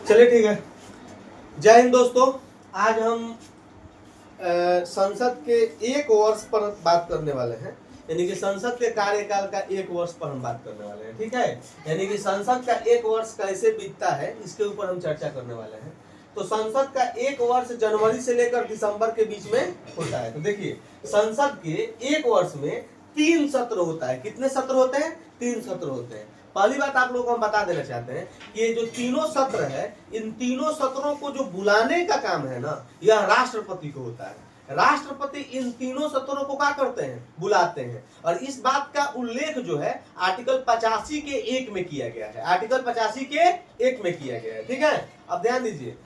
चलिए ठीक है। जय हिंद दोस्तों। आज हम संसद के एक वर्ष पर बात करने वाले हैं, यानी कि संसद के कार्यकाल का एक वर्ष पर हम बात करने वाले हैं। ठीक है, यानी कि संसद का एक वर्ष कैसे बीतता है इसके ऊपर हम चर्चा करने वाले हैं। तो संसद का एक वर्ष जनवरी से लेकर दिसंबर के बीच में होता है। तो देखिए, संसद के एक वर्ष में 3 सत्र होता है। कितने सत्र होते हैं? 3 सत्र होते हैं। पहली बात आप लोगों को हम बता देना चाहते हैं कि ये जो तीनों सत्र है, इन तीनों सत्रों को जो बुलाने का काम है ना, यह राष्ट्रपति को होता है। राष्ट्रपति इन तीनों सत्रों को क्या करते हैं? बुलाते हैं। और इस बात का उल्लेख जो है आर्टिकल 85 के 1 में किया गया है। आर्टिकल 85 के 1 में किया गया है। ठीक है, अब ध्यान दीजिए,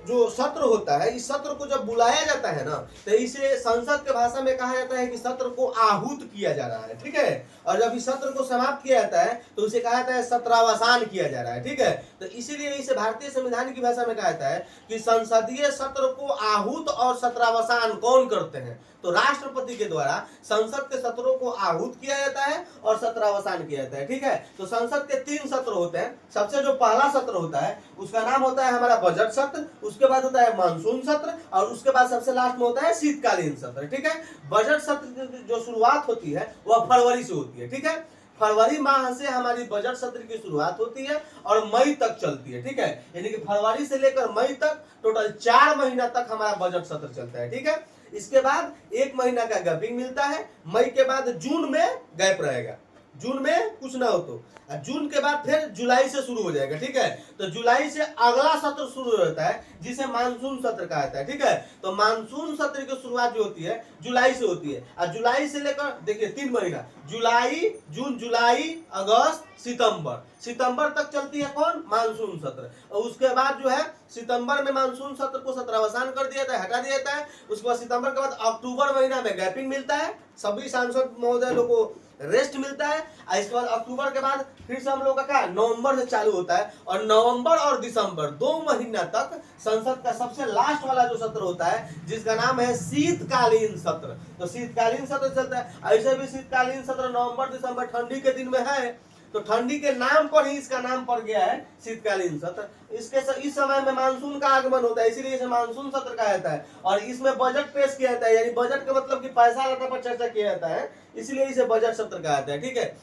जो सत्र होता है, इस सत्र को जब बुलाया जाता है ना, तो इसे संसद के भाषा में कहा जाता है कि सत्र को आहूत किया जा रहा है। ठीक है, और जब इस सत्र को समाप्त किया जाता है तो उसे कहा जाता है सत्रावसान किया जा रहा है। ठीक है, तो इसीलिए इसे भारतीय संविधान की भाषा में कहा जाता है कि संसदीय सत्र को आहूत और सत्रावसान कौन करते हैं? तो राष्ट्रपति के द्वारा संसद के सत्रों को आहूत किया जाता है और सत्रावसान किया जाता है। ठीक है, तो संसद के 3 सत्र होते हैं। सबसे जो पहला सत्र होता है उसका नाम होता है हमारा बजट सत्र, उसके बाद होता है मानसून सत्र, और उसके बाद सबसे लास्ट में होता है शीतकालीन सत्र। ठीक है, बजट सत्र जो शुरुआत होती है वह फरवरी से होती है। ठीक है, फरवरी माह से हमारी बजट सत्र की शुरुआत होती है और मई तक चलती है। ठीक है, यानी कि फरवरी से लेकर मई तक टोटल 4 महीना तक हमारा बजट सत्र चलता है। ठीक है, इसके बाद 1 महीना का गैपिंग मिलता है। मई के बाद जून में गैप रहेगा, जून में कुछ ना हो तो, जून के बाद फिर जुलाई से शुरू हो जाएगा। ठीक है, तो जुलाई से अगला सत्र शुरू होता है जिसे मानसून सत्र कहा जाता है। ठीक है, तो मानसून सत्र की शुरुआत जो होती है जुलाई से होती है, और जुलाई से लेकर देखिए 3 महीना, जुलाई, जून, जुलाई, अगस्त, सितंबर, सितंबर तक चलती है कौन? मानसून सत्र। और उसके बाद जो है सितंबर में मानसून सत्र को सत्रावसान कर दिया जाता है, हटा दिया जाता है। उसके बाद सितंबर के बाद अक्टूबर महीना में गैपिंग मिलता है, सभी सांसद महोदय लोग को रेस्ट मिलता है। इसके बाद अक्टूबर के बाद फिर से हम लोग का क्या, नवंबर से चालू होता है, और नवंबर और दिसंबर 2 महीना तक संसद का सबसे लास्ट वाला जो सत्र होता है जिसका नाम है शीतकालीन सत्र। तो शीतकालीन सत्र चलता है। ऐसे भी शीतकालीन सत्र नवंबर दिसंबर ठंडी के दिन में है, तो ठंडी के नाम पर ही इसका नाम पड़ गया है शीतकालीन सत्र। इस समय में मानसून का आगमन होता है, इसीलिए इसे मानसून सत्र कहा जाता है। और इसमें बजट पेश किया जाता है, यानी बजट का मतलब कि पैसा लता पर चर्चा किया जाता है, इसलिए इसे बजट सत्र कहा जाता है। ठीक है,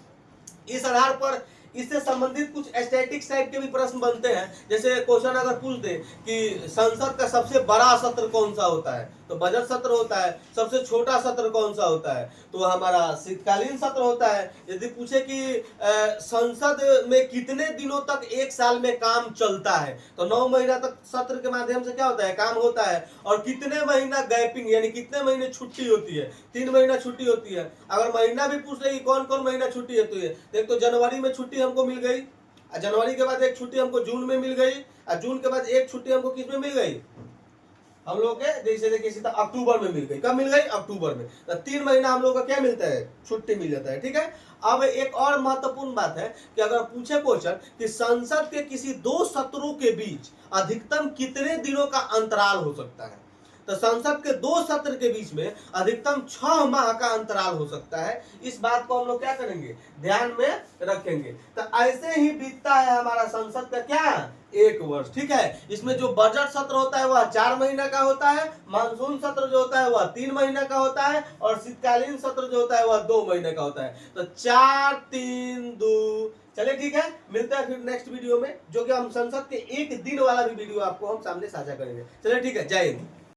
इस आधार पर इससे संबंधित कुछ स्टैटिक्स टाइप के भी प्रश्न बनते हैं। जैसे क्वेश्चन अगर पूछ दे कि संसद का सबसे बड़ा सत्र कौन सा होता है, तो बजट सत्र होता है। सबसे छोटा सत्र कौन सा होता है, तो हमारा शीतकालीन सत्र होता है। यदि पूछे कि संसद में कितने दिनों तक एक साल में काम चलता है, तो 9 महीना तक सत्र के माध्यम से क्या होता है, काम होता है। और कितने महीना गैपिंग, यानी कितने महीने छुट्टी होती है, 3 महीना छुट्टी होती है। अगर महीना भी पूछ रही कौन कौन महीना छुट्टी होती है, एक तो जनवरी में छुट्टी हमको मिल गई, जनवरी के बाद एक छुट्टी हमको जून में मिल गई, और जून के बाद एक छुट्टी हमको किस में मिल गई, हम लोग के जैसे देखिए सीधा अक्टूबर में मिल गई। कब मिल गई? अक्टूबर में। तो 3 महीना हम लोग का क्या मिलता है, छुट्टी मिल जाता है। ठीक है, अब एक और महत्वपूर्ण बात है कि अगर पूछे क्वेश्चन कि संसद के किसी 2 सत्रों के बीच अधिकतम कितने दिनों का अंतराल हो सकता है, तो संसद के 2 सत्र के बीच में अधिकतम 6 माह का अंतराल हो सकता है। इस बात को हम लोग क्या करेंगे, ध्यान में रखेंगे। तो ऐसे ही बीतता है हमारा संसद का क्या, एक वर्ष। ठीक है, इसमें जो बजट सत्र होता है वह 4 महीना का होता है, मानसून सत्र जो होता है वह 3 महीना का होता है, और शीतकालीन सत्र जो होता है वह 2 महीने का होता है। तो 4, 3, 2। चलिए ठीक है, मिलते हैं फिर नेक्स्ट वीडियो में, जो कि हम संसद के एक दिन वाला भी वीडियो आपको हम सामने साझा करेंगे। चलिए ठीक है, जय हिंद।